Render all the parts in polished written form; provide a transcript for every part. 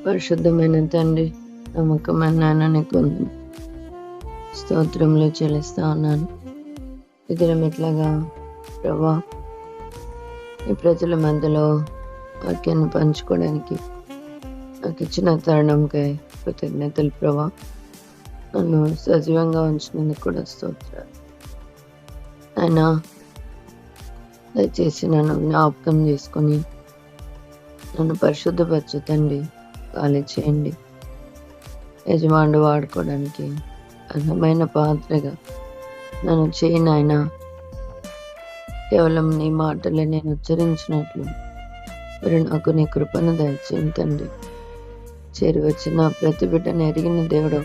పరిశుద్ధమైన తండ్రి, నమ్మకమైన నాయన నీకు వందనాలు. స్తోత్రములు చెల్లిస్తా ఉన్నాను. ఇద్దరం ఇట్లాగా ప్రభా ఈ ప్రజల మధ్యలో వాక్యాన్ని పంచుకోవడానికి నాకు ఇచ్చిన తరుణంకై కృతజ్ఞతలు ప్రభా. నన్ను సజీవంగా ఉంచినందుకు కూడా స్తోత్రాలు. ఆయన దయచేసి నన్ను జ్ఞాపకం చేసుకొని నన్ను పరిశుద్ధపరచు తండ్రి. ఖాళీ చేయండి. యజమానుడు వాడుకోవడానికి అర్హమైన పాత్రగా నన్ను చేయను ఆయన. కేవలం నీ మాటలే నేను ఉచ్చరించినట్లు మరి నాకు నీ కృపను దయచేయండి తండ్రి. చేరి వచ్చిన ప్రతి బిడ్డను ఎరిగిన దేవుడు,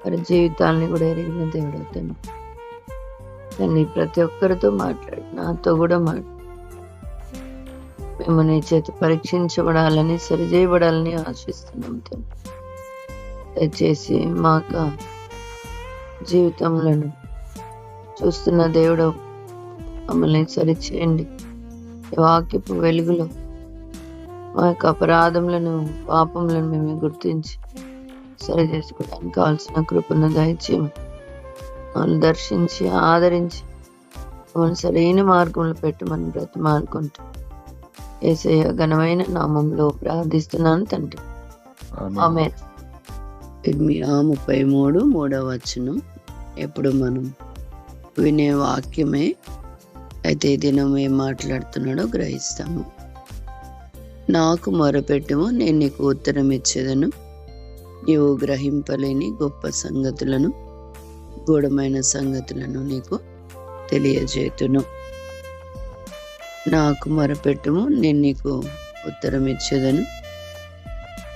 వారి జీవితాలని కూడా ఎరిగిన దేవుడు తండ్రి. తండ్రి ప్రతి ఒక్కరితో మాట్లాడు, నాతో కూడా మాట్లాడు. మేము నీ చేతి పరీక్షించబడాలని, సరిచేయబడాలని ఆశిస్తున్నాం తండ్రి. దయచేసి మాక జీవితంలో చూస్తున్న దేవుడు మమ్మల్ని సరిచేయండి. వాక్యపు వెలుగులో మా యొక్క అపరాధములను, పాపములను మేము గుర్తించి సరి చేసుకోవడానికి కావాల్సిన కృపను దయచేయమని మమ్మల్ని దర్శించి ఆదరించి మమ్మల్ని సరైన మార్గంలో పెట్టమని బ్రతిమాలుకుంటూ యేసయ్య ఘనమైన నామంలో ప్రార్థిస్తున్నాను తండ్రి. ఆమేన్. ఇర్మియా 33:3 ఎప్పుడు మనం వినే వాక్యమే. అయితే ఈ దినం ఏం మాట్లాడుతున్నాడో గ్రహిస్తాము. నాకు మొరపెట్టుము, నేను నీకు ఉత్తరం ఇచ్చేదను. నీవు గ్రహింపలేని గొప్ప సంగతులను, గూఢమైన సంగతులను నీకు తెలియజేతును. నాకు మొరపెట్టుము, నేను నీకు ఉత్తరం ఇచ్చేదను.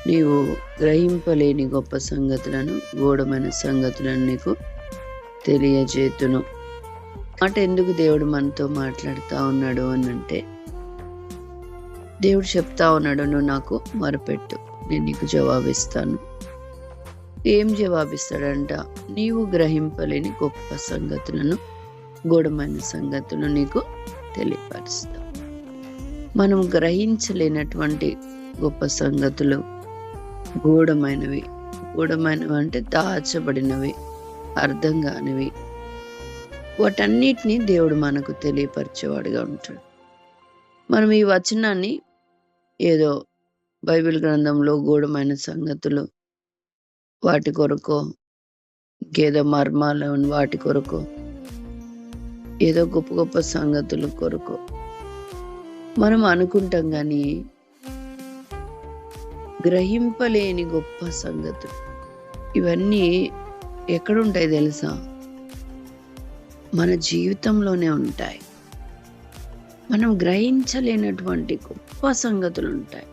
నీవు గ్రహింపలేని గొప్ప సంగతులను, గూఢమైన సంగతులను నీకు తెలియజేతును. మాట ఎందుకు దేవుడు మనతో మాట్లాడుతూ ఉన్నాడు అని అంటే, దేవుడు చెప్తా ఉన్నాడు, నువ్వు నాకు మొరపెట్టు, నేను నీకు జవాబిస్తాను. ఏం జవాబిస్తాడంట? నీవు గ్రహింపలేని గొప్ప సంగతులను, గూఢమైన సంగతులను నీకు తెలియపరుస్తా. మనం గ్రహించలేనటువంటి గొప్ప సంగతులు, గూఢమైనవి అంటే దాచబడినవి, అర్థం కానివి, వాటన్నిటినీ దేవుడు మనకు తెలియపరిచేవాడుగా ఉంటాడు. మనం ఈ వచనాన్ని ఏదో బైబిల్ గ్రంథంలో గూఢమైన సంగతులు వాటి కొరకు, ఇంకేదో మర్మాలు వాటి కొరకు, ఏదో గొప్ప గొప్ప సంగతుల కొరకు మనం అనుకుంటాం. కానీ గ్రహింపలేని గొప్ప సంగతులు ఇవన్నీ ఎక్కడుంటాయి తెలుసా? మన జీవితంలోనే ఉంటాయి. మనం గ్రహించలేనటువంటి గొప్ప సంగతులు ఉంటాయి.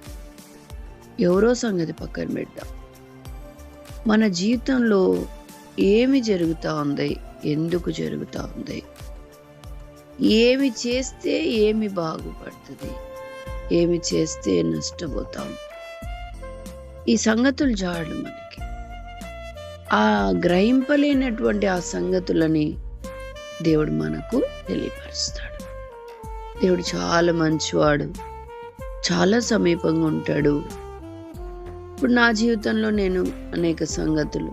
ఎవరో సంగతి పక్కన పెడదాం. మన జీవితంలో ఏమి జరుగుతూ ఉంది, ఎందుకు జరుగుతూ ఉంది, ఏమి చేస్తే ఏమి బాగుపడుతుంది, ఏమి చేస్తే నష్టపోతాం, ఈ సంగతులు చాలు మనకి. ఆ గ్రహింపలేనటువంటి ఆ సంగతులని దేవుడు మనకు తెలియపరుస్తాడు. దేవుడు చాలా మంచివాడు, చాలా సమీపంగా ఉంటాడు. ఇప్పుడు నా జీవితంలో నేను అనేక సంగతులు,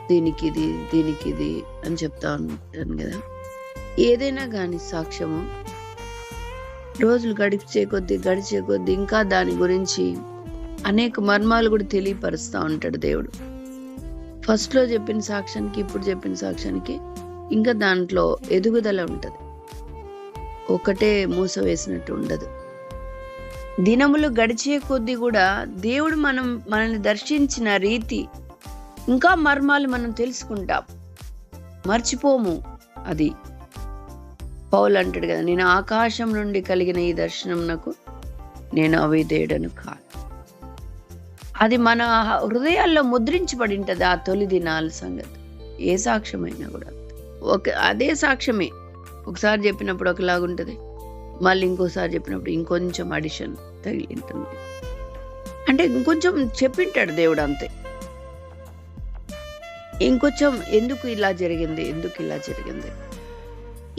దీనికి ఇది అని చెప్తా ఉంటాను కదా. ఏదైనా కానీ సాక్ష్యము రోజులు గడిచే కొద్దీ ఇంకా దాని గురించి అనేక మర్మాలు కూడా తెలియపరుస్తూ ఉంటాడు దేవుడు. ఫస్ట్లో చెప్పిన సాక్ష్యానికి, ఇప్పుడు చెప్పిన సాక్ష్యానికి ఇంకా దాంట్లో ఎదుగుదల ఉంటుంది. ఒకటే మూస వేసినట్టు ఉండదు. దినములు గడిచే కొద్దీ కూడా దేవుడు మనల్ని దర్శించిన రీతి, ఇంకా మర్మాలు మనం తెలుసుకుంటాం, మర్చిపోము. అది పౌలు అంటాడు కదా, నేను ఆకాశం నుండి కలిగిన ఈ దర్శనం నాకు నేను అవిధేయుడను కాదు. అది మన హృదయాల్లో ముద్రించబడి ఉంటుంది. ఆ తొలి దినాల సంగతి ఏ సాక్ష్యమైనా కూడా అదే సాక్ష్యమే. ఒకసారి చెప్పినప్పుడు ఒకలాగుంటుంది, మళ్ళీ ఇంకోసారి చెప్పినప్పుడు ఇంకొంచెం అడిషన్ తగిలి ఉంటుంది. అంటే ఇంకొంచెం చెప్పింటాడు దేవుడు, అంతే. ఇంకొంచెం ఎందుకు ఇలా జరిగింది,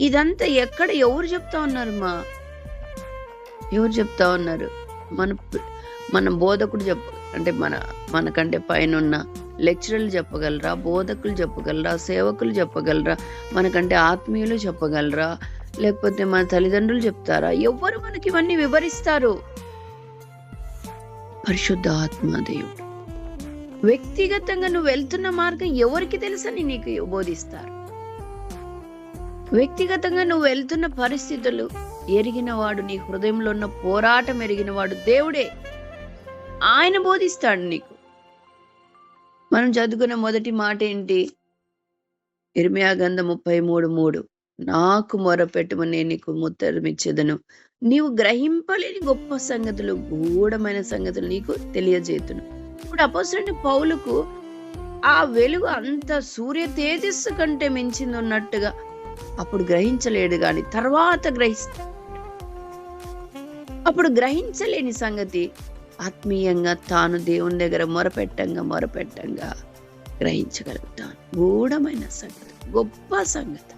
ఇదంతా ఎక్కడ ఎవరు చెప్తా ఉన్నారు? ఎవరు చెప్తా ఉన్నారు? మన బోధకుడు అంటే మనకంటే పైనున్న లెక్చరర్లు చెప్పగలరా, బోధకులు చెప్పగలరా, సేవకులు చెప్పగలరా, మనకంటే ఆత్మీయులు చెప్పగలరా, లేకపోతే మన తల్లిదండ్రులు చెప్తారా? ఎవరు మనకి ఇవన్నీ వివరిస్తారు? పరిశుద్ధ ఆత్మదేవుడు. వ్యక్తిగతంగా నువ్వు వెళ్తున్న మార్గం ఎవరికి తెలుసని నీకు బోధిస్తారు. వ్యక్తిగతంగా నువ్వు వెళ్తున్న పరిస్థితులు ఎరిగినవాడు, నీ హృదయంలో ఉన్న పోరాటం ఎరిగినవాడు దేవుడే. ఆయన బోధిస్తాడు నీకు. మనం చదువుకున్న మొదటి మాట ఏంటి? ఇర్మియా గ్రంథం 33:3, నాకు మొరపెట్టుమని నేను నీకు ఉత్తరమిచ్చేదను, నీవు గ్రహింపలేని గొప్ప సంగతులు, గూఢమైన సంగతులు నీకు తెలియజేతును. ఇప్పుడు అపోస్తలుడైన పౌలుకు ఆ వెలుగు అంత సూర్య తేజస్సు కంటే మించింది ఉన్నట్టుగా అప్పుడు గ్రహించలేడు, గాని తర్వాత అప్పుడు గ్రహించలేని సంగతి ఆత్మీయంగా తాను దేవుని దగ్గర మొరపెట్టంగా గ్రహించగలుగుతాను. గూఢమైన సంగతి, గొప్ప సంగతి.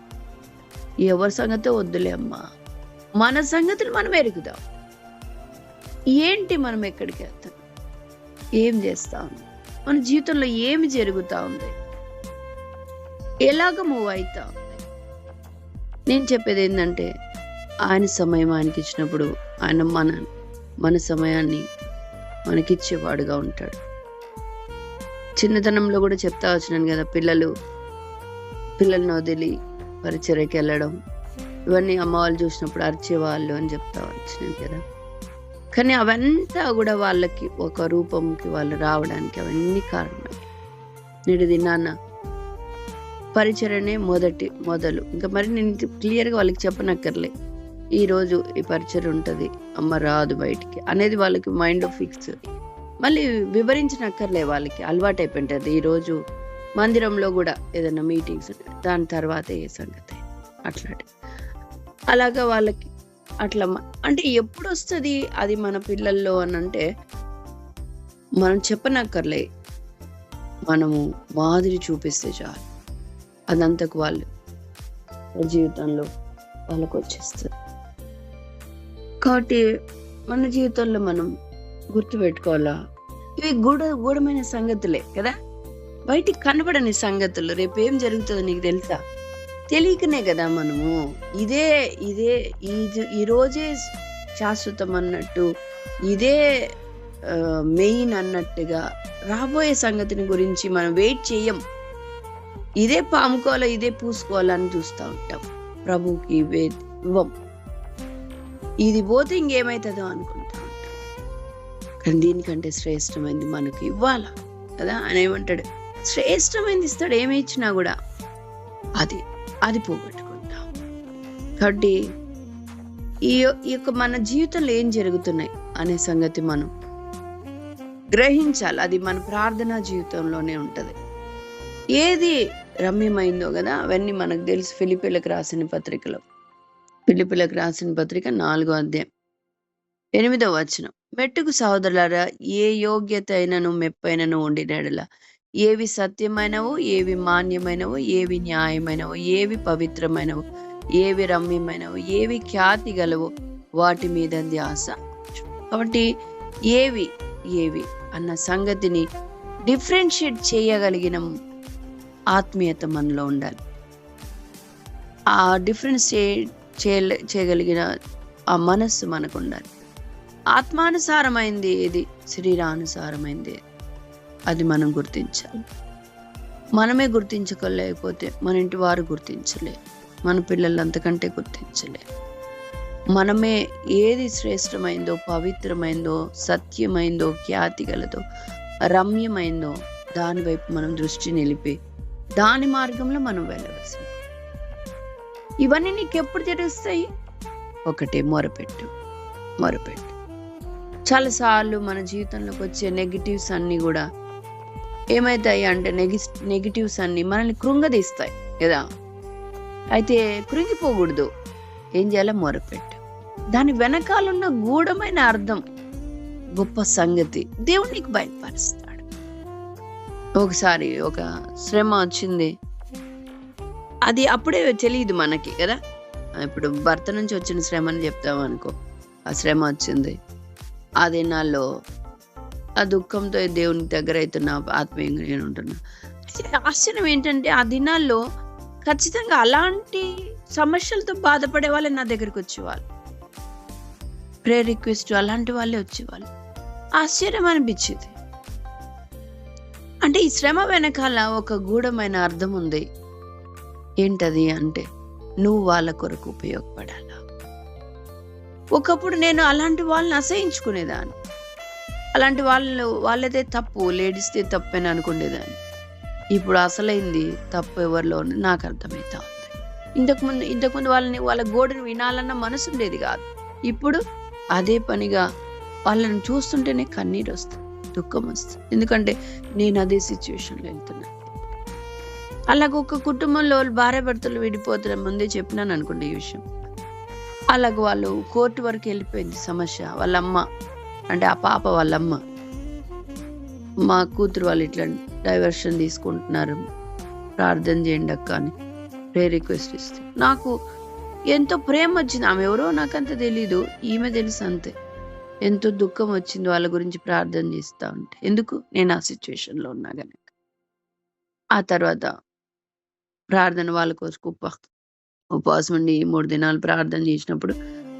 ఎవరి సంగతో వద్దులే అమ్మా, మన సంగతులు మనం ఎరుగుదాం. ఏంటి మనం ఎక్కడికి వెళ్తాం, ఏం చేస్తా ఉంది, మన జీవితంలో ఏమి జరుగుతా ఉంది, ఎలాగ మూవ్ అవుతా ఉంది. నేను చెప్పేది ఏంటంటే, ఆయన సమయం ఆయనకి ఇచ్చినప్పుడు ఆయన మన సమయాన్ని మనకిచ్చేవాడుగా ఉంటాడు. చిన్నతనంలో కూడా చెప్తా వచ్చినాను కదా, పిల్లల్ని వదిలి పరిచర్యకి వెళ్ళడం, ఇవన్నీ అమ్మ వాళ్ళు చూసినప్పుడు అరిచేవాళ్ళు అని చెప్తా వచ్చినాను కదా. కానీ అవంతా కూడా వాళ్ళకి ఒక రూపంకి వాళ్ళు రావడానికి అవన్నీ కారణాలు. నేడు దినాన్న పరిచర్యనే మొదలు. ఇంకా మరి నేను క్లియర్గా వాళ్ళకి చెప్పనక్కర్లే, ఈరోజు ఈ పరిచర్య ఉంటుంది, అమ్మ రాదు బయటికి అనేది వాళ్ళకి మైండ్ ఫిక్స్. మళ్ళీ వివరించినక్కర్లే, వాళ్ళకి అలవాటు అయిపోయింటుంది. ఈరోజు మందిరంలో కూడా ఏదైనా మీటింగ్స్ దాని తర్వాత ఏ సంగతి అలాగా వాళ్ళకి అట్లా. అంటే ఎప్పుడు వస్తుంది అది మన పిల్లల్లో అని అంటే, మనం చెప్పనక్కర్లే, మనము మాదిరి చూపిస్తే చాలు, అదంతకు వాళ్ళ జీవితంలో వాళ్ళకు వచ్చేస్తుంది. కాబట్టి మన జీవితంలో మనం గుర్తుపెట్టుకోవాలా, ఇవి గూఢమైన సంగతులే కదా, బయటికి కనబడని సంగతులు. రేపు ఏం జరుగుతుందో నీకు తెలుసా? తెలియకనే కదా మనము ఇదే ఈ రోజే శాశ్వతం అన్నట్టు, ఇదే మెయిన్ అన్నట్టుగా రాబోయే సంగతిని గురించి మనం వెయిట్ చేయం. ఇదే పాముకోవాలా, ఇదే పూసుకోవాలని చూస్తూ ఉంటాం. ప్రభుకి ఇవ్వం. ఇది పోతే ఇంకేమవుతుందో అనుకుంటా ఉంటాం. కానీ దీనికంటే శ్రేష్టమైంది మనకు ఇవ్వాలా కదా. ఆయన ఏమంటాడు? శ్రేష్టమైంది ఇస్తాడు. ఏమి ఇచ్చినా కూడా అది పోగొట్టుకుంటాం. కాబట్టి ఈ యొక్క మన జీవితంలో ఏం జరుగుతున్నాయి అనే సంగతి మనం గ్రహించాలి. అది మన ప్రార్థనా జీవితంలోనే ఉంటది. ఏది రమ్యమైందో కదా అవన్నీ మనకు తెలుసు. ఫిలిప్పీలకు రాసిన పత్రిక 4వ అధ్యాయం 8వ వచనం, మెట్టుకు సహోదరులారా, ఏ యోగ్యత అయినను మెప్పైనను ఉండినడలా, ఏవి సత్యమైనవో, ఏవి మాన్యమైనవో, ఏవి న్యాయమైనవో, ఏవి పవిత్రమైనవో, ఏవి రమ్యమైనవో, ఏవి ఖ్యాతి గలవో వాటి మీద ధ్యాస. కాబట్టి ఏవి అన్న సంగతిని డిఫరెన్షియేట్ చేయగలిగిన ఆత్మీయత మనలో ఉండాలి. ఆ డిఫరెన్షియేట్ చేయగలిగిన ఆ మనస్సు మనకు ఉండాలి. ఆత్మానుసారమైంది ఏది, శరీరానుసారమైంది అది మనం గుర్తించాలి. మనమే గుర్తించుకోలేకపోతే మన ఇంటి వారు గుర్తించలే, మన పిల్లలు అంతకంటే గుర్తించలే. మనమే ఏది శ్రేష్టమైందో, పవిత్రమైందో, సత్యమైందో, ఖ్యాతి గలదో, రమ్యమైందో దాని వైపు మనం దృష్టి నిలిపి దాని మార్గంలో మనం వెళ్ళవలసింది. ఇవన్నీ నీకెప్పుడు తెలుస్తాయి? ఒకటే, మొరపెట్టు. చాలాసార్లు మన జీవితంలోకి వచ్చే నెగిటివ్స్ అన్నీ కూడా ఏమవుతాయి అంటే, నెగిటివ్స్ అన్నీ మనల్ని కృంగదీస్తాయి కదా. అయితే కృంగిపోకూడదు. ఏం చేయాలో? మొరపెట్టు. దాని వెనకాలన్న గూఢమైన అర్థం, గొప్ప సంగతి దేవుడు నీకు బయలుపరుస్తాడు. ఒకసారి ఒక శ్రమ వచ్చింది, అది అప్పుడే తెలియదు మనకి కదా. ఇప్పుడు భర్త నుంచి వచ్చిన శ్రమ అని చెప్తాం అనుకో. ఆ శ్రమ వచ్చింది, ఆ దినాల్లో ఆ దుఃఖంతో దేవునికి దగ్గర అవుతున్నా, ఆత్మీయంగా నేను ఉంటున్నా. ఆశ్చర్యం ఏంటంటే ఆ దినాల్లో ఖచ్చితంగా అలాంటి సమస్యలతో బాధపడే వాళ్ళే నా దగ్గరికి వచ్చేవాళ్ళు. ప్రేయర్ రిక్వెస్ట్ అలాంటి వాళ్ళే వచ్చేవాళ్ళు. ఆశ్చర్యం అనిపించేది. అంటే ఈ శ్రమ వెనకాల ఒక గూఢమైన అర్థం ఉంది. ఏంటది అంటే, నువ్వు వాళ్ళ కొరకు ఉపయోగపడాలా. ఒకప్పుడు నేను అలాంటి వాళ్ళని అసహించుకునేదాన్ని. అలాంటి వాళ్ళదే తప్పు, లేడీస్దే తప్పు అని అనుకునేదాన్ని. ఇప్పుడు అసలైంది తప్పు ఎవరిలో ఉంది నాకు అర్థమవుతా ఉంది. ఇంతకుముందు వాళ్ళ గోడను వినాలన్న మనసు ఉండేది కాదు. ఇప్పుడు అదే పనిగా వాళ్ళని చూస్తుంటేనే కన్నీరు వస్తుంది, దుఃఖం వస్తుంది. ఎందుకంటే నేను అదే సిచ్యువేషన్లో వెళ్తున్నా. అలాగ ఒక కుటుంబంలో భార్య భర్తలు విడిపోతున్న ముందే చెప్పినాను అనుకోండి ఈ విషయం. అలాగ వాళ్ళు కోర్టు వరకు వెళ్ళిపోయింది సమస్య. వాళ్ళమ్మ అంటే ఆ పాప వాళ్ళమ్మ, మా కూతురు వాళ్ళు ఇట్లా డైవర్షన్ తీసుకుంటున్నారు, ప్రార్థన చేయండి అక్క అని ప్రేయర్ రిక్వెస్ట్ ఇస్తే నాకు ఎంతో ప్రేమ వచ్చింది. ఆమె ఎవరో నాకంత తెలీదు, ఈమె తెలుసు అంతే. ఎంతో దుఃఖం వచ్చింది వాళ్ళ గురించి ప్రార్థన చేస్తా ఉంటే. ఎందుకు? నేను ఆ సిచ్యువేషన్లో ఉన్నా గనక. ఆ తర్వాత ప్రార్థన వాళ్ళ కోసం ఉపవాసం ఉండి 3 దినాలు ప్రార్థన చేసినప్పుడు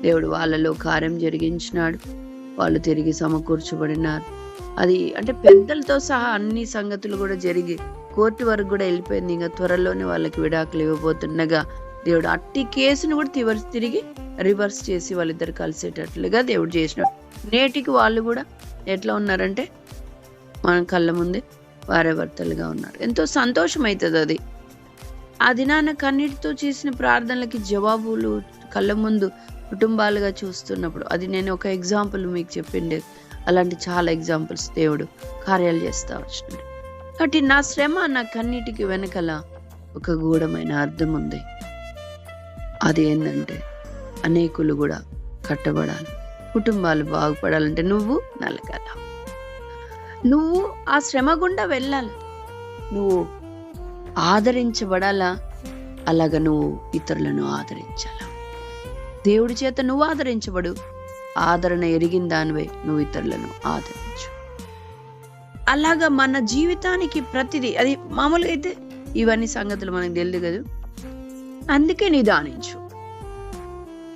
దేవుడు వాళ్ళలో కార్యం జరిగించినాడు. వాళ్ళు తిరిగి సమకూర్చబడినారు. అది అంటే పెద్దలతో సహా అన్ని సంగతులు కూడా జరిగి కోర్టు వరకు కూడా వెళ్ళిపోయింది. ఇంకా త్వరలోనే వాళ్ళకి విడాకులు ఇవ్వబోతుండగా దేవుడు అట్టి కేసును కూడా తిరిగి రివర్స్ చేసి వాళ్ళిద్దరు కలిసేటట్లుగా దేవుడు చేసినాడు. నేటికి వాళ్ళు కూడా ఎట్లా ఉన్నారంటే మన కళ్ళ ముందే భార్యాభర్తలుగా ఉన్నారు. ఎంతో సంతోషం అవుతుంది అది. ఆ దినాన కన్నీటితో చేసిన ప్రార్థనలకి జవాబులు కళ్ళ ముందు కుటుంబాలుగా చూస్తున్నప్పుడు, అది నేను ఒక ఎగ్జాంపుల్ మీకు చెప్పిండే, అలాంటి చాలా ఎగ్జాంపుల్స్ దేవుడు కార్యాలు చేస్తా వచ్చినాడు. కాబట్టి నా శ్రమ, నా కన్నీటికి వెనకల ఒక గూఢమైన అర్థం ఉంది. అది ఏంటంటే అనేకులు కూడా కట్టబడాలి, కుటుంబాలు బాగుపడాలంటే నువ్వు నలగాల, నువ్వు ఆ శ్రమ గుండా వెళ్ళాలి, నువ్వు ఆదరించబడాలా. అలాగ నువ్వు ఇతరులను ఆదరించాలా. దేవుడి చేత నువ్వు ఆదరించబడు, ఆదరణ ఎరిగిన దానివే నువ్వు ఇతరులను ఆదరించు. అలాగా మన జీవితానికి ప్రతిదీ, అది మామూలుగా అయితే ఇవన్నీ సంగతులు మనకు తెలియదు కదా. అందుకే నిదానించు,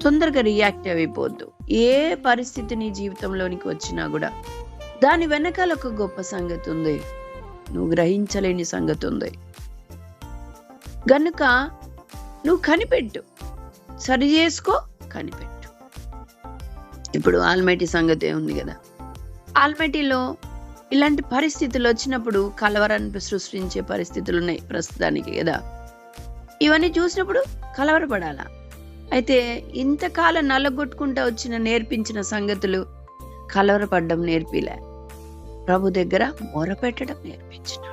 తొందరగా రియాక్ట్ అయిపోద్దు. ఏ పరిస్థితి నీ జీవితంలోనికి వచ్చినా కూడా దాని వెనకాల ఒక గొప్ప సంగతి ఉంది, నువ్వు గ్రహించలేని సంగతి ఉంది. గనుక నువ్వు కనిపెట్టు, సరి చేసుకో, కనిపెట్టు. ఇప్పుడు ఆల్మైటీ సంగతి ఉంది కదా. ఆల్మైటీలో ఇలాంటి పరిస్థితులు వచ్చినప్పుడు కలవరాన్ని సృష్టించే పరిస్థితులు ఉన్నాయి ప్రస్తుతానికి కదా. ఇవన్నీ చూసినప్పుడు కలవరపడాలా. అయితే ఇంతకాలం నల్లగొట్టుకుంటా నేర్పించిన సంగతులు కలవరపడ్డం నేర్పిలే, ప్రభు దగ్గర మొరపెట్టడం నేర్పించినాడు.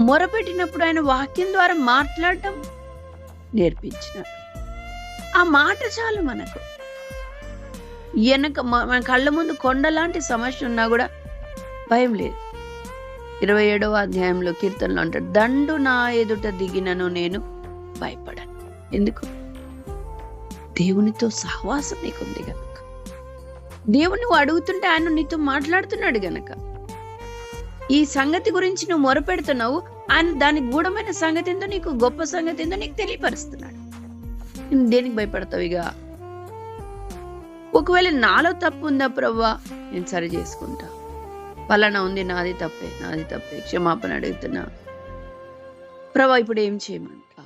మొరపెట్టినప్పుడు ఆయన వాక్యం ద్వారా మాట్లాడటం నేర్పించినాడు. ఆ మాట చాలు మనకు. మన కళ్ళ ముందు కొండలాంటి సమస్య ఉన్నా కూడా భయం లేదు. 27వ అధ్యాయంలో కీర్తనలో అంటాడు, దండు నా ఎదుట దిగినను నేను భయపడను. ఎందుకు? దేవునితో సహవాసం నీకుంది గనక. దేవుని నువ్వు అడుగుతుంటే ఆయన నీతో మాట్లాడుతున్నాడు గనక. ఈ సంగతి గురించి నువ్వు మొరపెడుతున్నావు, ఆయన దాని గూఢమైన సంగతి ఏందో, నీకు గొప్ప సంగతి ఏందో నీకు తెలియపరుస్తున్నాడు. దేనికి భయపడతావు? ఇక ఒకవేళ నాలో తప్పు ఉందా ప్రభువా, నేను సరి చేసుకుంటా. పలానా ఉంది, నాది తప్పే, క్షమాపణ అడుగుతున్నా ప్రభా, ఇప్పుడు ఏం చేయమంటా?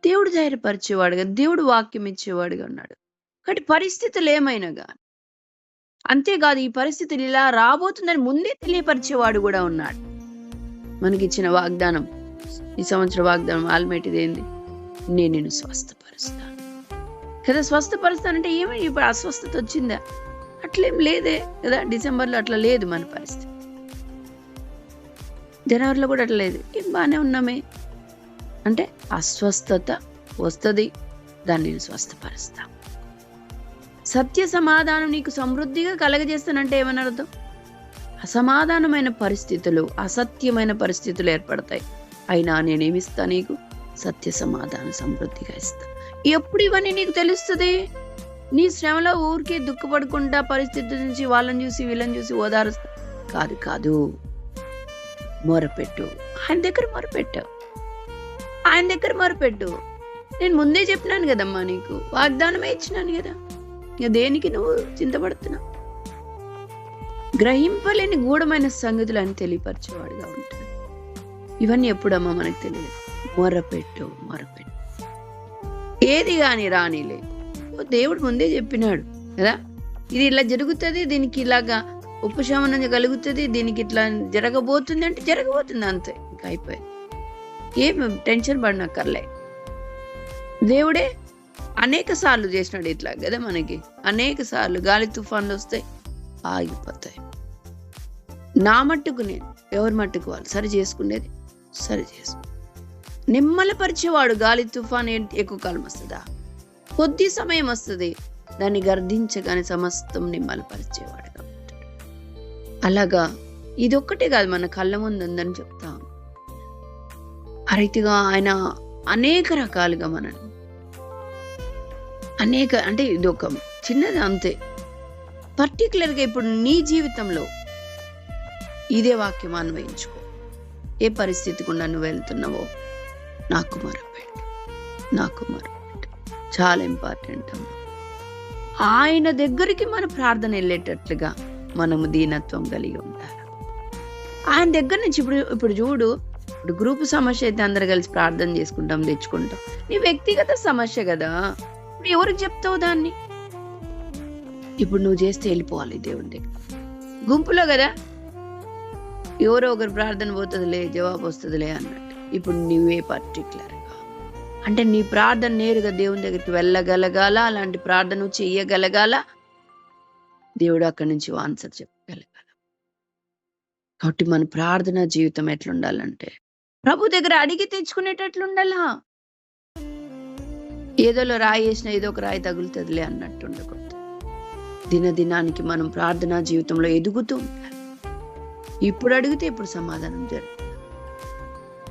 దేవుడు ధైర్యపరిచేవాడుగా, దేవుడు వాక్యం ఇచ్చేవాడుగా ఉన్నాడు. కాబట్టి పరిస్థితులు ఏమైనా కానీ, అంతేకాదు ఈ పరిస్థితులు ఇలా రాబోతుందని ముందే తెలియపరిచేవాడు కూడా ఉన్నాడు. మనకిచ్చిన వాగ్దానం, ఈ సంవత్సరం వాగ్దానం ఆల్మైటీది ఏంది? నేను నిన్ను స్వస్థపరుస్తాను కదా. స్వస్థపరుస్తానంటే ఏమి ఇప్పుడు అస్వస్థత వచ్చిందా? అట్లేం లేదే కదా. డిసెంబర్లో అట్లా లేదు మన పరిస్థితి, జనవరిలో కూడా అట్లా లేదు. ఏం బాగానే ఉన్నామే అంటే అస్వస్థత వస్తుంది, దాన్ని నేను స్వస్థపరుస్తా. సత్య సమాధానం నీకు సమృద్ధిగా కలగజేస్తానంటే ఏమని అర్థం? అసమాధానమైన పరిస్థితులు, అసత్యమైన పరిస్థితులు ఏర్పడతాయి, అయినా నేనేమిస్తా? నీకు సత్య సమాధానం సమృద్ధిగా ఇస్తా. ఎప్పుడు ఇవన్నీ నీకు తెలుస్తుంది? నీ శ్రమలో ఊరికే దుఃఖపడుకుంటా పరిస్థితి నుంచి వాళ్ళని చూసి వీళ్ళని చూసి ఓదారుస్తా కాదు కాదు. మొరపెట్టు, ఆయన దగ్గర మొరపెట్టు, ఆయన దగ్గర మొరపెట్టు. నేను ముందే చెప్పినాను కదమ్మా, నీకు వాగ్దానమే ఇచ్చినాను కదా. ఇక దేనికి నువ్వు చింతపడుతున్నావు? గ్రహింపలేని గూఢమైన సంగతులు అని తెలియపరిచేవాడుగా ఉంటాడు. ఇవన్నీ ఎప్పుడమ్మా మనకు తెలియదు. మొరపెట్టు, మొరపెట్టు. ఏది కాని రానిలే, దేవుడు ముందే చెప్పినాడు కదా, ఇది ఇలా జరుగుతుంది, దీనికి ఇలాగా ఉపశమనం కలుగుతుంది, దీనికి ఇట్లా జరగబోతుంది అంటే జరగబోతుంది, అంతే. ఇంకా అయిపోయింది. ఏం టెన్షన్ పడినక్కర్లే. దేవుడే అనేక సార్లు చేసినాడు ఇట్లా కదా మనకి. అనేక సార్లు గాలి తుఫాన్లు వస్తాయి, ఆగిపోతాయి. నా మట్టుకు నేను, ఎవరి మట్టుకు వాళ్ళు సరి చేసుకునేది సరి చేసుకు. నిమ్మలపరిచేవాడు. గాలి తుఫాన్ ఎక్కువ కాలం వస్తుందా? కొద్ది సమయం వస్తుంది, దాన్ని గర్దించగానే సమస్తం నిమ్మలపరిచేవాడుగా ఉంటాడు. అలాగా ఇదొక్కటే కాదు, మన కళ్ళ ముందు ఉందని చెప్తాం. ఆ రీతిగా ఆయన అనేక రకాలుగా మనల్ని అంటే ఇది ఒక చిన్నది అంతే. పర్టికులర్గా ఇప్పుడు నీ జీవితంలో ఇదే వాక్యం అన్వయించుకో. ఏ పరిస్థితి గుండా నువ్వు వెళ్తున్నావో నాకు మొరపెట్టు, నాకు మొరపెట్టు. చాలా ఇంపార్టెంట్ అమ్మ. ఆయన దగ్గరికి మన ప్రార్థన వెళ్ళేటట్లుగా మనము దీనత్వం కలిగి ఉండాలి. ఆయన దగ్గర నుంచి ఇప్పుడు చూడు, ఇప్పుడు గ్రూప్ సమస్య అయితే అందరు కలిసి ప్రార్థన చేసుకుంటాం, తెచ్చుకుంటాం. నీ వ్యక్తిగత సమస్య కదా, ఇప్పుడు ఎవరికి చెప్తావు దాన్ని? ఇప్పుడు నువ్వు చేస్తే వెళ్ళిపోవాలి దేవుని దగ్గర. గుంపులో కదా ఎవరో ఒకరు ప్రార్థన పోతుందిలే, జవాబు వస్తుందిలే అన్నట్టు. ఇప్పుడు నువ్వే పర్టికులర్గా అంటే నీ ప్రార్థన నేరుగా దేవుని దగ్గరికి వెళ్ళగలగాల, అలాంటి ప్రార్థన చెయ్యగలగాల, దేవుడు అక్కడి నుంచి ఆన్సర్ చెప్పగలగాల. కాబట్టి మన ప్రార్థన జీవితం ఎట్లుండాలంటే ప్రభు దగ్గర అడిగి తెచ్చుకునేటట్లుండాలా. ఏదోలో రాయి వేసినా ఏదో ఒక రాయి తగులుతుందిలే అన్నట్టు ఉండకూడదు. దినదినానికి మనం ప్రార్థనా జీవితంలో ఎదుగుతూ ఉండాలి. ఇప్పుడు అడిగితే ఇప్పుడు సమాధానం జరుగుతుంది.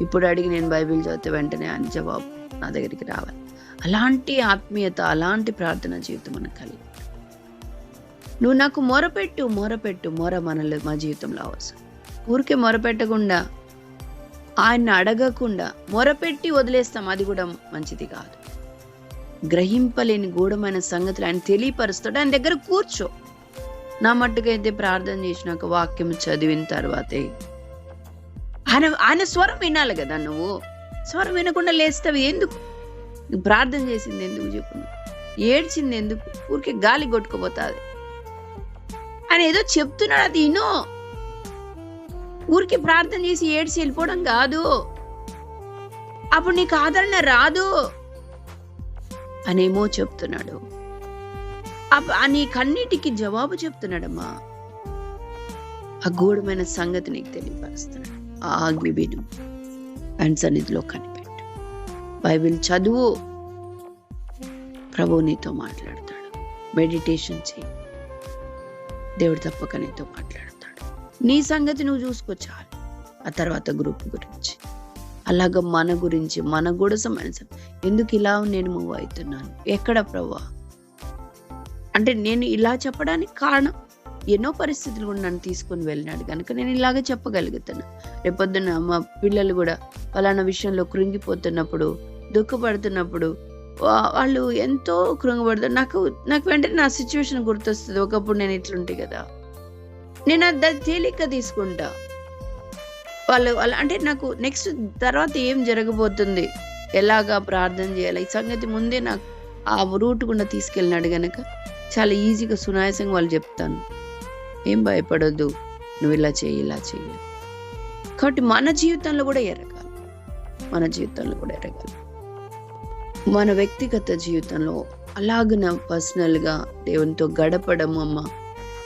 ఇప్పుడు అడిగి నేను బైబిల్ చదివితే వెంటనే ఆయన జవాబు నా దగ్గరికి రావాలి. అలాంటి ఆత్మీయత, అలాంటి ప్రార్థనా జీవితం మనకు కలిగి. నువ్వు నాకు మొరపెట్టు, మొరపెట్టు. మనలో మా జీవితంలో అవసరం. ఊరికే మొరపెట్టకుండా, ఆయన్ని అడగకుండా మొరపెట్టి వదిలేస్తాం, అది కూడా మంచిది కాదు. గ్రహింపలేని గూఢమైన సంగతులు ఆయన తెలియపరుస్తాడు. ఆయన దగ్గర కూర్చో. నా మట్టుకైతే ప్రార్థన చేసినాక వాక్యం చదివిన తర్వాతే ఆయన స్వరం వినాలి కదా. నువ్వు స్వరం వినకుండా లేస్తావు ఎందుకు? ప్రార్థన చేసింది ఎందుకు చెప్పు? ఏడ్చింది ఎందుకు? ఊరికే గాలి కొట్టుకుపోతుంది. ఆయన ఏదో చెప్తున్నాడు, అది వినో. ఊరికి ప్రార్థన చేసి ఏడ్చి వెళ్ళిపోవడం కాదు. అప్పుడు నీకు ఆదరణ రాదు అనేమో చెప్తున్నాడు. నీ కన్నిటికి జవాబు చెప్తున్నాడమ్మా. ఆ గూఢమైన సంగతి నీకు తెలియపరుస్తున్నాడు. ఆగి విను, ఆయన సన్నిధిలో కనిపెట్టు, బైబిల్ చదువు. ప్రభువు నీతో మాట్లాడతాడు. మెడిటేషన్ చేయి, దేవుడు తప్పక నీతో మాట్లాడతాడు. నీ సంగతి నువ్వు చూసుకో చాలు. ఆ తర్వాత గ్రూప్ గురించి, అలాగ మన గురించి, మన కూడా సమస్య. ఎందుకు ఇలా నేను మూవ్ అవుతున్నాను? ఎక్కడ ప్రభువా అంటే నేను ఇలా చెప్పడానికి కారణం ఎన్నో పరిస్థితులు కూడా నన్ను తీసుకొని వెళ్ళినాడు కనుక నేను ఇలాగే చెప్పగలుగుతాను. రేపొద్దున మా పిల్లలు కూడా ఫలానా విషయంలో కృంగిపోతున్నప్పుడు, దుఃఖపడుతున్నప్పుడు, వాళ్ళు ఎంతో కృంగపడుతారు. నాకు వెంటనే నా సిచ్యువేషన్ గుర్తొస్తుంది. ఒకప్పుడు నేను ఇట్లుంటే కదా, నేను అది తేలిక తీసుకుంటా. వాళ్ళు అంటే నాకు నెక్స్ట్ తర్వాత ఏం జరగబోతుంది, ఎలాగా ప్రార్థన చేయాలి, ఈ సంగతి ముందే నాకు ఆ రూట్ గుండా తీసుకెళ్ళినాడు కనుక చాలా ఈజీగా సునాయాసంగా వాళ్ళు చెప్తాను. ఏం భయపడొద్దు, నువ్వు ఇలా చెయ్యి, ఇలా చెయ్యి. కాబట్టి మన జీవితంలో కూడా ఎరగాలి, మన జీవితంలో కూడా ఎరగాలి. మన వ్యక్తిగత జీవితంలో అలాగ పర్సనల్గా దేవునితో గడపడం, అమ్మ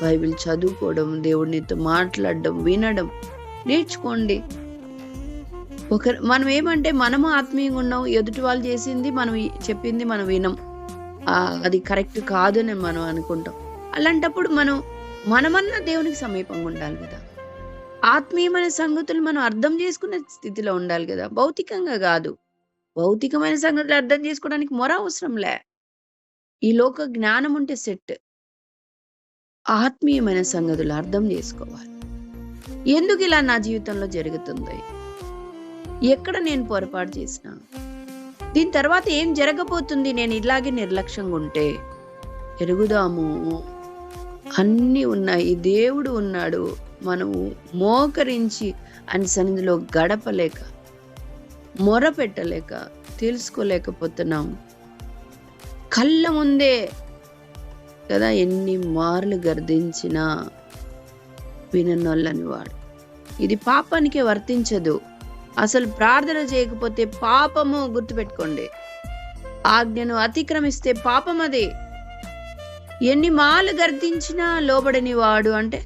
బైబిల్ చదువుకోవడం, దేవుడినితో మాట్లాడడం, వినడం నేర్చుకోండి. మనం ఏమంటే మనము ఆత్మీయంగా ఉన్నాం, ఎదుటి వాళ్ళు చేసింది మనం చెప్పింది మనం వినం, అది కరెక్ట్ కాదని మనం అనుకుంటాం. అలాంటప్పుడు మనమన్నా దేవునికి సమీపంగా ఉండాలి కదా. ఆత్మీయమైన సంగతులు మనం అర్థం చేసుకునే స్థితిలో ఉండాలి కదా, భౌతికంగా కాదు. భౌతికమైన సంగతులు అర్థం చేసుకోవడానికి మొర అవసరంలే. ఈ లోక జ్ఞానం ఉంటే సెట్. ఆత్మీయమైన సంగతులు అర్థం చేసుకోవాలి. ఎందుకు ఇలా నా జీవితంలో జరుగుతుంది? ఎక్కడ నేను పొరపాటు చేసినా? దీని తర్వాత ఏం జరగబోతుంది నేను ఇలాగే నిర్లక్ష్యంగా ఉంటే? ఎరుగుదాము, అన్నీ ఉన్నాయి, దేవుడు ఉన్నాడు. మనము మోకరించి ఆయన సన్నిధిలో గడపలేక, మొర పెట్టలేక, తెలుసుకోలేకపోతున్నాం. కళ్ళ ముందే కదా ఎన్ని మార్లు గర్దించినా విననొల్లని వాడు. ఇది పాపానికే వర్తించదు. అసలు ప్రార్థన చేయకపోతే పాపము, గుర్తుపెట్టుకోండి. ఆజ్ఞను అతిక్రమిస్తే పాపం అది. ఎన్ని మాలు గర్దించినా లోబడని వాడు అంటే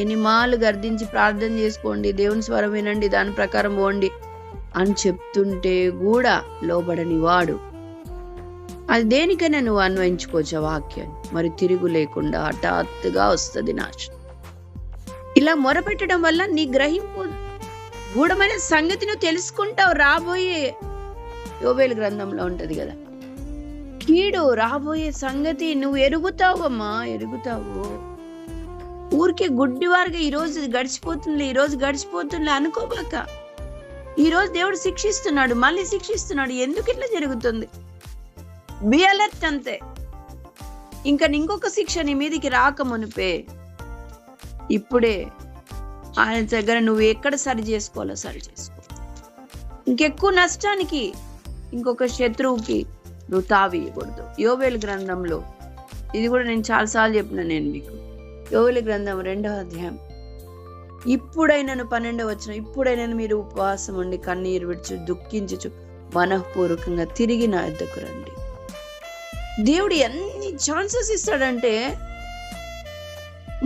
ఎన్ని మాలు గర్దించి ప్రార్థన చేసుకోండి, దేవుని స్వరం వినండి, దాని ప్రకారం పోండి అని చెప్తుంటే కూడా లోబడని వాడు. అది దేనికైనా నువ్వు అన్వయించుకోవచ్చు ఆ వాక్యాన్ని. మరి తిరుగు లేకుండా హఠాత్తుగా వస్తుంది నాశనం. ఇలా మొరపెట్టడం వల్ల నీ గ్రహింపు గూఢమైన సంగతి నువ్వు తెలుసుకుంటావు. రాబోయే యోబేలు గ్రంథంలో ఉంటది కదా, కీడు రాబోయే సంగతి నువ్వు ఎరుగుతావు అమ్మా, ఎరుగుతావు. ఊరికే గుడ్డివారుగా ఈ రోజు గడిచిపోతుంది అనుకోబాక. ఈ రోజు దేవుడు శిక్షిస్తున్నాడు, మళ్ళీ శిక్షిస్తున్నాడు. ఎందుకు ఇట్లా జరుగుతుంది? బి అలర్ట్ అంతే. ఇంకా ఇంకొక శిక్ష నీ మీదికి రాక మునిపే ఇప్పుడే ఆయన దగ్గర నువ్వు ఎక్కడ సరి చేసుకోవాలో సరి చేసుకో. ఇంకెక్కువ నష్టానికి, ఇంకొక శత్రువుకి నువ్వు తావీయకూడదు. యోబేలు గ్రంథంలో ఇది కూడా నేను చాలాసార్లు చెప్పిన నేను మీకు. యోబేలు గ్రంథం 2వ అధ్యాయం ఇప్పుడైనను 12వ వచనం, ఇప్పుడైనా మీరు ఉపవాసం ఉండి కన్నీరు విడిచి దుఃఖించు మనఃపూర్వకంగా తిరిగి నా యొద్దకు రండి. దేవుడు ఎన్ని ఛాన్సెస్ ఇస్తాడంటే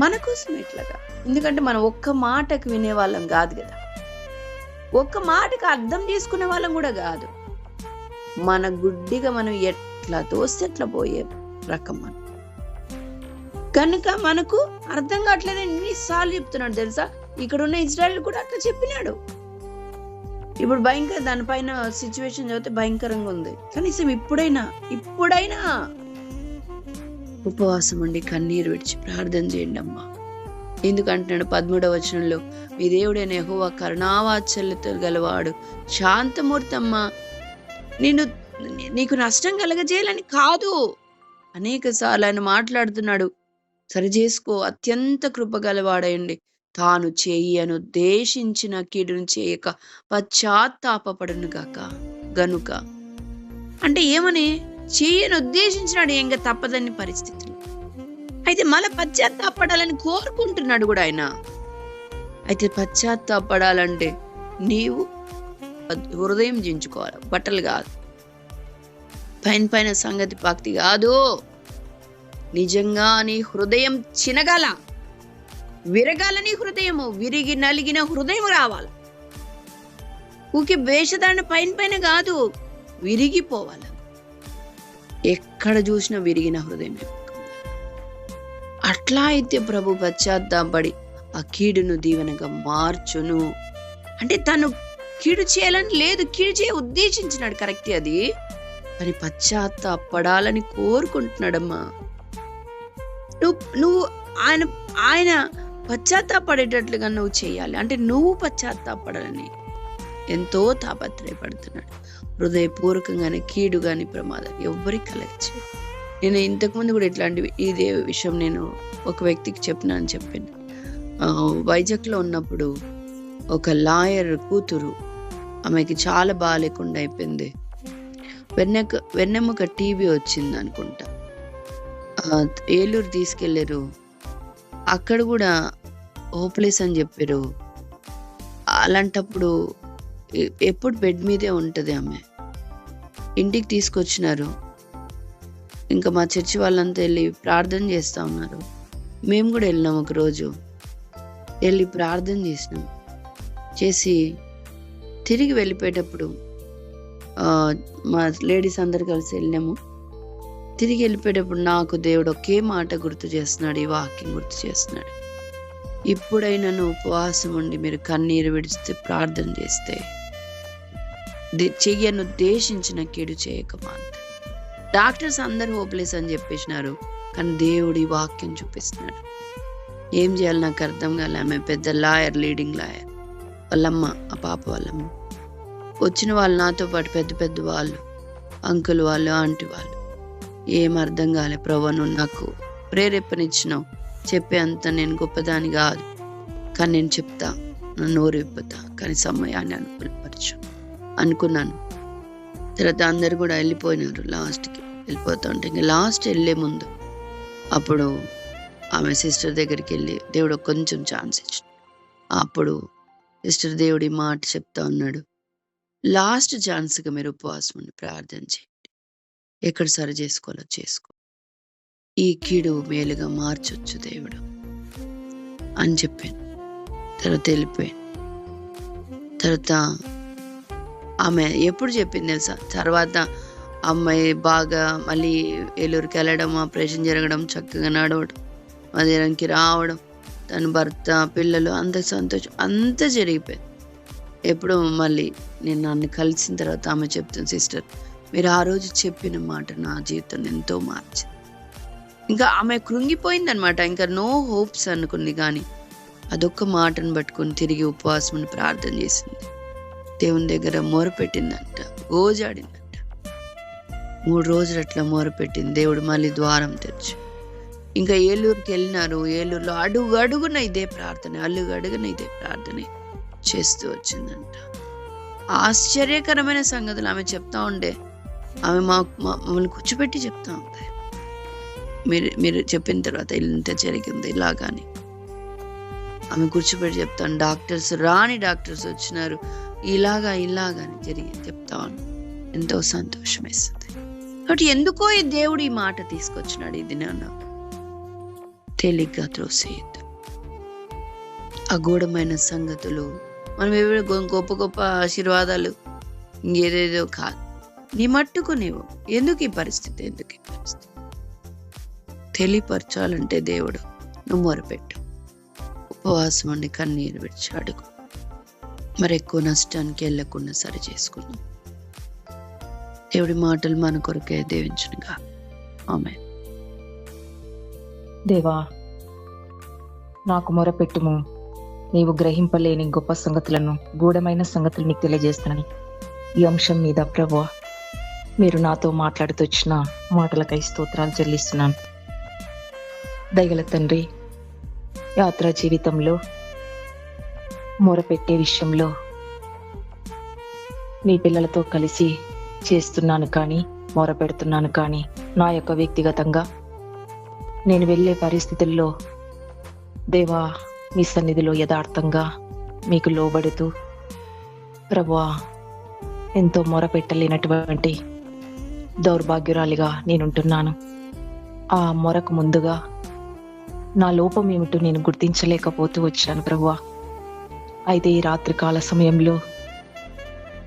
మన కోసం ఎట్లాగా. ఎందుకంటే మనం ఒక్క మాటకు వినే వాళ్ళం కాదు కదా, ఒక్క మాటకు అర్థం చేసుకునే వాళ్ళం కూడా కాదు. మన గుడ్డిగా మనం ఎట్లా తోస్తే ఎట్లా పోయే రకం మనం. కనుక మనకు అర్థం కావట్లేదు. ఎన్నిసార్లు చెప్తున్నాడు తెలుసా? ఇక్కడ ఉన్న ఇజ్రాయెల్ కూడా అట్లా చెప్పినాడు. ఇప్పుడు భయంకర దానిపైన సిచ్యువేషన్ చదివితే భయంకరంగా ఉంది. కనీసం ఇప్పుడైనా ఉపవాసం ఉండి కన్నీరు విడిచి ప్రార్థన చేయండి అమ్మా. ఎందుకంటున్నాడు 13వ వచనంలో, మీ దేవుడైన యెహోవా కరుణావాత్సల్యతలు గలవాడు, శాంతమూర్తి అమ్మా. నీకు నష్టం కలగజేయాలని కాదు, అనేక సార్లు ఆయన మాట్లాడుతున్నాడు. సరి చేసుకో, అత్యంత కృపగలవాడయండి, తాను ఉద్దేశించిన కీడును చేయక పశ్చాత్తాపపడును గనుక. అంటే ఏమని చేయని ఉద్దేశించినాడు, ఇంకా తప్పదని పరిస్థితులు. అయితే మళ్ళీ పశ్చాత్తాపడాలని కోరుకుంటున్నాడు కూడా ఆయన. అయితే పశ్చాత్తాపడాలంటే నీవు హృదయం జించుకోవాలి, బట్టలు కాదు, పైన సంగతి భక్తి కాదు. నిజంగా నీ హృదయం చినగాల, విరగాలని హృదయము, విరిగి నలిగిన హృదయం రావాలి. ఊకి వేషధారణ పైన కాదు, విరిగిపోవాలి. ఎక్కడ చూసినా విరిగిన హృదయం. అట్లా అయితే ప్రభు పశ్చాత్తాపడి ఆ కీడును దీవెనగా మార్చును. అంటే తను కీడు చేయాలని లేదు, కీడు చేయ ఉద్దేశించినాడు, కరెక్ట్ అది. కానీ పశ్చాత్తాపడాలని కోరుకుంటున్నాడమ్మా. నువ్వు ఆయన పశ్చాత్తాపడేటట్లుగా నువ్వు చేయాలి. అంటే నువ్వు పశ్చాత్తాపడాలని ఎంతో తాపత్రయపడుతున్నాడు. హృదయపూర్వకంగానే కీడు గాని ప్రమాదం ఎవ్వరికి కలగచ్చు. నేను ఇంతకుముందు కూడా ఇదే విషయం నేను ఒక వ్యక్తికి చెప్పాను. వైజాగ్లో ఉన్నప్పుడు ఒక లాయర్ కూతురు, ఆమెకి చాలా బాగాలేకుండా అయిపోయింది. వెన్నెముక టీబీ వచ్చింది అనుకుంటా. ఏలూరు తీసుకెళ్లారు. అక్కడ కూడా హోప్లెస్ అని చెప్పారు. అలాంటప్పుడు ఎప్పుడు బెడ్ మీదే ఉంటుంది ఆమె. ఇంటికి తీసుకొచ్చినారు. ఇంకా మా చర్చి వాళ్ళంతా వెళ్ళి ప్రార్థన చేస్తూ ఉన్నారు. మేము కూడా వెళ్ళినాం. ఒకరోజు వెళ్ళి ప్రార్థన చేసి తిరిగి వెళ్ళిపోయేటప్పుడు మా లేడీస్ అందరు కలిసి వెళ్ళాము. తిరిగి వెళ్ళిపోయేటప్పుడు నాకు దేవుడు ఒకే మాట గుర్తు చేస్తున్నాడు, ఈ వాక్యం గుర్తు చేస్తున్నాడు. ఇప్పుడైనా ఉపవాసం ఉండి మీరు కన్నీరు విడిస్తే ప్రార్థన చేస్తే చెయ్యను ఉద్దేశించిన కీడు చేయకమా. డాక్టర్స్ అందరు హోప్లెస్ అని చెప్పేసినారు, కానీ దేవుడి వాక్యం చూపిస్తున్నాడు. ఏం చేయాలి నాకు అర్థం కాలే. ఆమె పెద్ద లాయర్, లీడింగ్ లాయర్. వాళ్ళమ్మ, ఆ పాప వాళ్ళమ్మ, వచ్చిన వాళ్ళు నాతో పాటు పెద్ద పెద్ద వాళ్ళు, అంకుల్ వాళ్ళు, ఆంటీ వాళ్ళు. ఏం అర్థం కాలే. ప్రభువా, నువ్వు నాకు ప్రేరేపణిచ్చినావు, చెప్పే అంత నేను గొప్పదాని కాదు, కానీ నేను చెప్తా, నా నోరు విప్పుతా, కానీ సమయాన్ని అనుకూలపరచు అనుకున్నాను. తర్వాత అందరు కూడా వెళ్ళిపోయినారు. లాస్ట్కి వెళ్ళిపోతా ఉంటే, ఇంకా లాస్ట్ వెళ్ళే ముందు అప్పుడు ఆమె సిస్టర్ దగ్గరికి వెళ్ళి దేవుడు కొంచెం ఛాన్స్ ఇచ్చాడు. అప్పుడు సిస్టర్ దేవుడి మాట చెప్తా ఉన్నాడు, లాస్ట్ ఛాన్స్గా మీరు ఉపవాసం ఉండి ప్రార్థన చేయండి, ఎక్కడ సరి చేసుకోవాలో చేసుకో, ఈ కీడు మేలుగా మార్చొచ్చు దేవుడు అని చెప్పాను. తర్వాత వెళ్ళిపోయాను. తర్వాత ఆమె ఎప్పుడు చెప్పింది తెలుసా, తర్వాత అమ్మాయి బాగా మళ్ళీ ఏలూరుకి వెళ్ళడం, ఆపరేషన్ జరగడం, చక్కగా నడవడం, మధ్యాహ్నానికి రావడం, తన భర్త, పిల్లలు, అంత సంతోషం, అంతా జరిగిపోయింది. ఎప్పుడు మళ్ళీ నేను నన్ను కలిసిన తర్వాత ఆమె చెప్తుంది, సిస్టర్ మీరు ఆ రోజు చెప్పిన మాట నా జీవితం ఎంతో మార్చింది. ఇంకా ఆమె కృంగిపోయింది అనమాట. ఇంకా నో హోప్స్ అనుకుంది, కానీ అదొక్క మాటను పట్టుకొని తిరిగి ఉపవాసం ప్రార్థన చేసింది. దేవుని దగ్గర మొరపెట్టిందంట, గోజాడిందంట. 3 రోజులు అట్లా మొరపెట్టింది. దేవుడు మళ్ళీ ద్వారం తెరిచి ఇంకా ఏలూరుకి వెళ్ళినారు. ఏలూరులో అడుగు అడుగున ఇదే ప్రార్థన, అడుగున ఇదే ప్రార్థన చేస్తూ వచ్చిందంట. ఆశ్చర్యకరమైన సంగతులు ఆమె చెప్తా ఉండే. ఆమె మమ్మల్ని కూర్చోబెట్టి చెప్తా ఉంది, మీరు చెప్పిన తర్వాత ఇంత జరిగింది ఇలాగాని. ఆమె కూర్చోబెట్టి చెప్తాను. రాని డాక్టర్స్ వచ్చినారు, ఇలాగని జరిగి చెప్తా ఉన్నాను. ఎంతో సంతోషం వేస్తుంది. కాబట్టి ఎందుకో ఈ దేవుడు ఈ మాట తీసుకొచ్చినాడు. ఇది నేను తేలిగ్గా త్రోసేయద్దు. అగూఢమైన సంగతులు, మనం గొప్ప గొప్ప ఆశీర్వాదాలు ఇంకేదేదో కాదు. నీ మట్టుకు నీవు ఎందుకు ఈ పరిస్థితి తెలియపరచాలంటే దేవుడు నువ్వు మొరపెట్టు, ఉపవాసం ఉండి కన్నీరు విడిచి అడుగు. మరి ఎక్కువ నష్టానికి వెళ్ళకుండా సరి చేసుకున్నాం. దేవుడి మాటలు మన కొరకే దీవించునుగా. ఆమేన్. దేవా, నాకు మొరపెట్టుము, నీవు గ్రహింపలేని గొప్ప సంగతులను, గూఢమైన సంగతులు నీకు తెలియజేస్తానని ఈ అంశం మీద ప్రభువా మీరు నాతో మాట్లాడుతూ వచ్చిన మాటలకై స్తోత్రాలు చెల్లిస్తున్నాను. దయగల తండ్రి, యాత్రా జీవితంలో మొరపెట్టే విషయంలో నీ పిల్లలతో కలిసి చేస్తున్నాను, కానీ మొరపెడుతున్నాను, కానీ నా యొక్క వ్యక్తిగతంగా నేను వెళ్ళే పరిస్థితుల్లో దేవా మీ సన్నిధిలో యథార్థంగా మీకు లోబడుతూ ప్రభువా ఎంతో మొరపెట్టలేనటువంటి దౌర్భాగ్యురాలిగా నేనుంటున్నాను. ఆ మొరకు ముందుగా నా లోపం ఏమిటో నేను గుర్తించలేకపోతూ వచ్చాను ప్రభువా. అయితే ఈ రాత్రికాల సమయంలో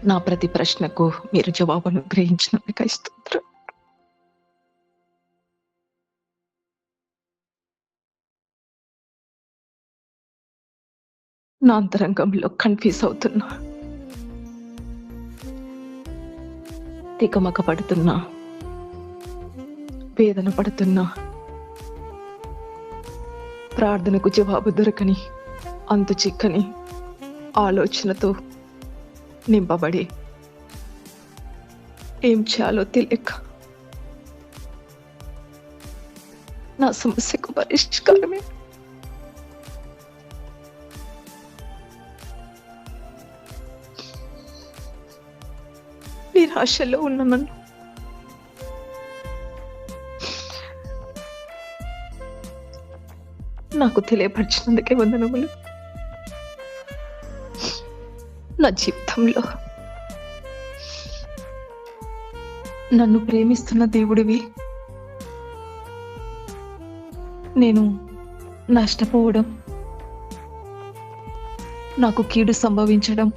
నా ప్రతి ప్రశ్నకు మీరు జవాబును గ్రహించినందుకు స్తోత్రం. నా అంతరంగంలో కన్ఫ్యూజ్ అవుతున్నా, తికమక పడుతున్నా, వేదన పడుతున్నా, ప్రార్థనకు జవాబు దొరకని అంతు చిక్కని ఆలోచనతో నింపబడి ఏం చేయాలో తెలియక నా సమస్యకు పరిష్కారమే నిరాశలో ఉన్న నన్ను నాకు తెలియపరిచినందుకే వందనములు. నా జీవితంలో నన్ను ప్రేమిస్తున్న దేవుడివి, నేను నష్టపోవడం, నాకు కీడు సంభవించడం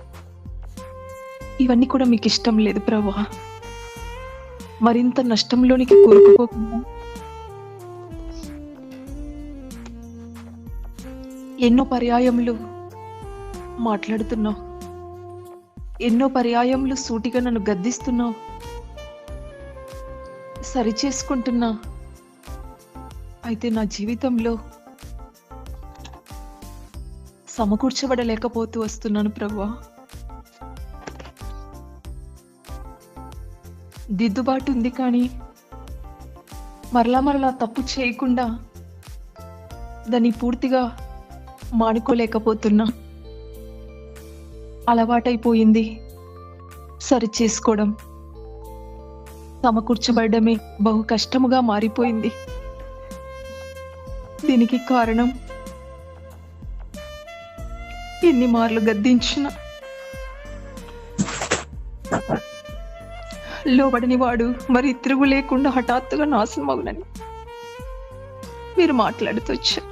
ఇవన్నీ కూడా మీకు ఇష్టం లేదు ప్రభువా. మరింత నష్టంలోనికి కూరుకుపోకుండా ఎన్నో పర్యాయములు మాట్లాడుతున్నావు, ఎన్నో పర్యాయములు సూటిగా నన్ను గద్దిస్తున్నావు. సరి చేసుకుంటున్నా. అయితే నా జీవితంలో సమకూర్చబడలేకపోతూ వస్తున్నాను ప్రభువా. దిద్దుబాటు ఉంది, కానీ మరలా తప్పు చేయకుండా దాన్ని పూర్తిగా మానుకోలేకపోతున్నా. అలవాటైపోయింది సరి చేసుకోవడం. సమకూర్చబడమే బహు కష్టముగా మారిపోయింది. దీనికి కారణం ఎన్ని మార్లు గద్దించిన లోబడని వాడు మరి తిరుగు లేకుండా హఠాత్తుగా నాశనమగునని మీరు మాట్లాడుతూ వచ్చారు.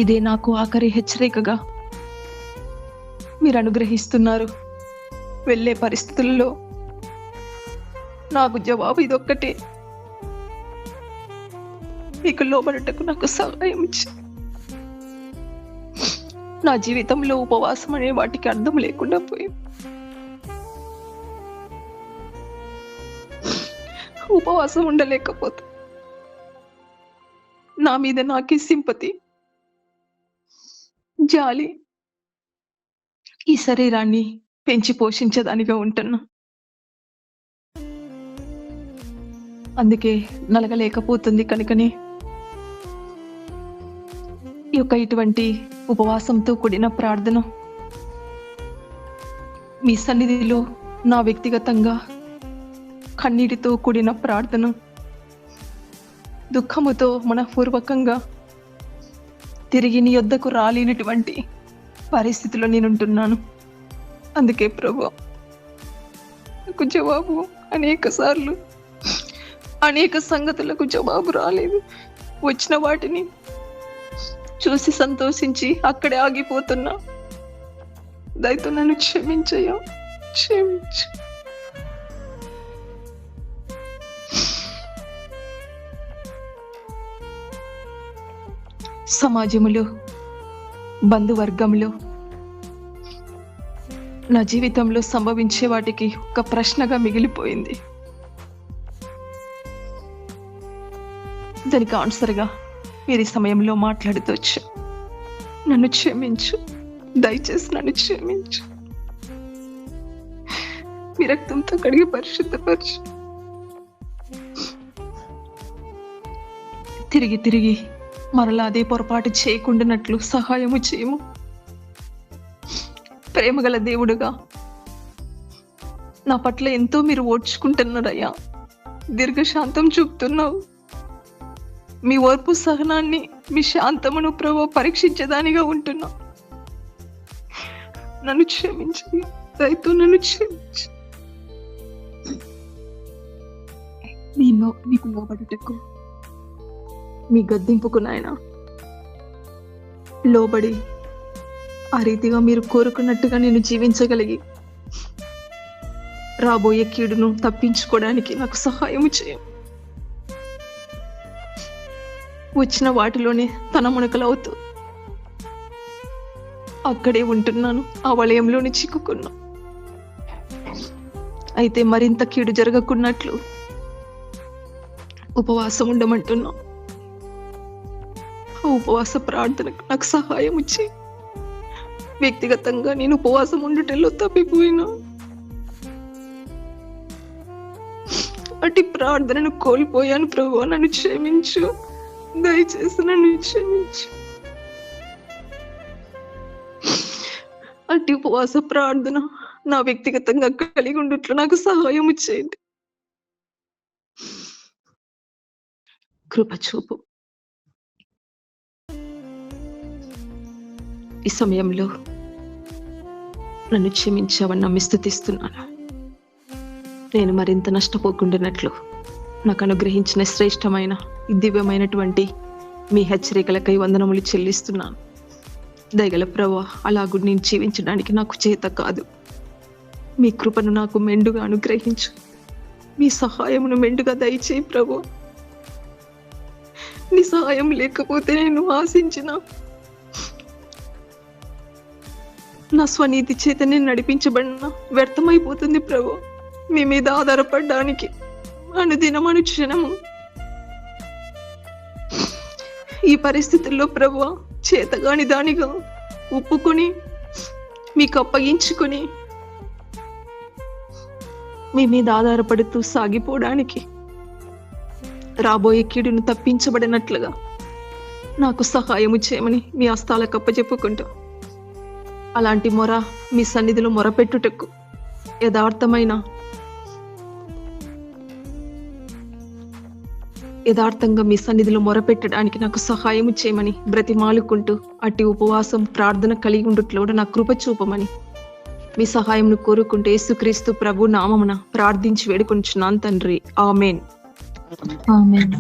ఇదే నాకు ఆఖరి హెచ్చరికగా మీరు అనుగ్రహిస్తున్నారు. వెళ్ళే పరిస్థితుల్లో నాకు జవాబు ఇదొక్కటే: మీకు లోబడటకు నాకు సహాయం ఇచ్చి. నా జీవితంలో ఉపవాసం అనే వాటికి అర్థం లేకుండా పోయింది. ఉపవాసం ఉండలేకపోతే నా మీద నాకే సింపతి, జాలి ఈ శరీరాన్ని పెంచి పోషించేదానిగా ఉంటున్నా. అందుకే నలగలేకపోతుంది కనుకనే ఇటువంటి ఉపవాసంతో కూడిన ప్రార్థన మీ సన్నిధిలో నా వ్యక్తిగతంగా కన్నీటితో కూడిన ప్రార్థన, దుఃఖముతో మనపూర్వకంగా తిరిగి నీ యొద్దకు రాలేనటువంటి పరిస్థితిలో నేనుంటున్నాను. అందుకే ప్రభు, నాకు జవాబు అనేక సార్లు అనేక సంగతులకు జవాబు రాలేదు. వచ్చిన వాటిని చూసి సంతోషించి అక్కడే ఆగిపోతున్నా. దయతో నన్ను క్షమించయ్యా, క్షమించు. సమాజములో, బంధువర్గంలో, నా జీవితంలో సంభవించే వాటికి ఒక ప్రశ్నగా మిగిలిపోయింది. దానికి ఆన్సర్గా మీరు ఈ సమయంలో మాట్లాడుతూ నన్ను క్షమించు, దయచేసి నన్ను క్షమించు, మీ రక్తంతో కడిగి పరిశుద్ధపరచు. తిరిగి మరలా అదే పొరపాటు చేయకుండానట్లు సహాయము చేయము. ప్రేమగల దేవుడుగా నా పట్ల ఎంతో మీరు ఓర్చుకుంటున్నారయ్యా. దీర్ఘశాంతం చూపుతున్నావు. మీ ఓర్పు సహనాన్ని, మీ శాంతమును ప్రభు పరీక్షించేదానిగా ఉంటున్నా. నన్ను క్షమించి, దయతో నన్ను క్షమించి. నీకు లోబడుటకు, మీ గద్దింపుకు నాయన లోబడి ఆ రీతిగా మీరు కోరుకున్నట్టుగా నేను జీవించగలిగి రాబోయే కీడును తప్పించుకోవడానికి నాకు సహాయం చేయండి. వచ్చిన వాటిలోనే తన మునకలవుతూ అక్కడే ఉంటున్నాను. ఆ వలయంలోని చిక్కుకున్నా. అయితే మరింత కీడు జరగకున్నట్లు ఉపవాసం ఉండమంటున్నా. ఆ ఉపవాస ప్రార్థనకు నాకు సహాయం ఇచ్చి, వ్యక్తిగతంగా నేను ఉపవాసం ఉండటంలో తప్పిపోయినా అటు ప్రార్థనను కోల్పోయాను. ప్రభు నన్ను క్షమించు, దయచేసి నన్ను క్షమించు. అటు ఉపవాస ప్రార్థన నా వ్యక్తిగతంగా కలిగి ఉండట్లు నాకు సహాయం చేయండి. కృప చూపు. ఈ సమయంలో నన్ను క్షమించావని నమ్మి స్తుతిస్తున్నాను. నేను మరింత నష్టపోకుండానట్లు నాకు అనుగ్రహించిన శ్రేష్టమైన దివ్యమైనటువంటి మీ హెచ్చరికలకై వందనములు చెల్లిస్తున్నాను. దయగల ప్రభువా, అలాగూ నేను జీవించడానికి నాకు చేత కాదు. మీ కృపను నాకు మెండుగా అనుగ్రహించు. మీ సహాయమును మెండుగా దయచేయి ప్రభువా. నీ సహాయం లేకపోతే నేను ఆశించిన నా స్వనీతి చేత నేను నడిపించబడిన వ్యర్థమైపోతుంది ప్రభు. మీ మీద ఆధారపడడానికి అనుదినం అనుక్షణము ఈ పరిస్థితుల్లో ప్రభువా చేతగాని దానిగా ఒప్పుకొని మీకు అప్పగించుకొని మీ మీద ఆధారపడుతూ సాగిపోవడానికి రాబోయే కీడును తప్పించబడినట్లుగా నాకు సహాయము చేయమని మీ హస్తాలకు అప్పచెప్పుకుంటూ అలాంటి మొర మీ సన్నిధిలో మొరపెట్టుటకు యథార్థంగా మీ సన్నిధిలో మొరపెట్టడానికి నాకు సహాయము చేయమని బ్రతిమాలుకుంటూ అట్టి ఉపవాసం ప్రార్థన కలిగి ఉండుట్లో నా కృప చూపమని మీ సహాయంను కోరుకుంటూ యేసుక్రీస్తు ప్రభు నామమున ప్రార్థించి వేడుకొంచున్నాను తండ్రి. ఆమేన్. ఆమేన్.